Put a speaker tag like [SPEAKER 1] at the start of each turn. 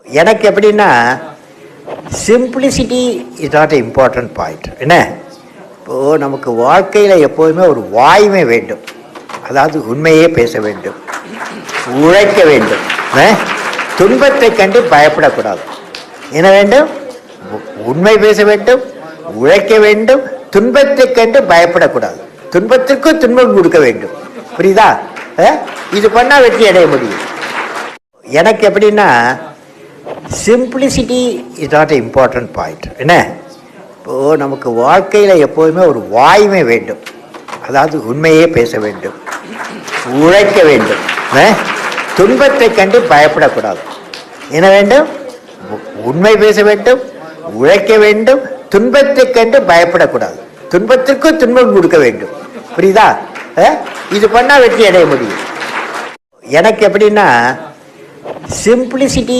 [SPEAKER 1] எனக்கு எப்படின்னா simplicity is not a important point. என்ன, இப்போது நமக்கு வாழ்க்கையில் எப்போதுமே ஒரு வாய்மை வேண்டும். அதாவது உண்மையே பேச வேண்டும், உழைக்க வேண்டும், துன்பத்தை கண்டு பயப்படக்கூடாது. என்ன வேண்டும்? உண்மை பேச வேண்டும், உழைக்க வேண்டும், துன்பத்தை கண்டு பயப்படக்கூடாது. துன்பத்திற்கு துன்பம் கொடுக்க வேண்டும். புரியுதா? இது பண்ணால் வெற்றி அடைய முடியும். எனக்கு எப்படின்னா simplicity is not a important point. என்ன, இப்போது நமக்கு வாழ்க்கையில் எப்போதுமே ஒரு வாய்மை வேண்டும். அதாவது உண்மையே பேச வேண்டும், உழைக்க வேண்டும், துன்பத்தை கண்டு பயப்படக்கூடாது. என்ன வேண்டும்? உண்மை பேச வேண்டும், உழைக்க வேண்டும், துன்பத்தை கண்டு பயப்படக்கூடாது. துன்பத்திற்கு துன்பம் கொடுக்க வேண்டும். புரியுதா? இது பண்ணால் வெற்றி அடைய முடியும். எனக்கு எப்படின்னா சிம்பிளிசிட்டி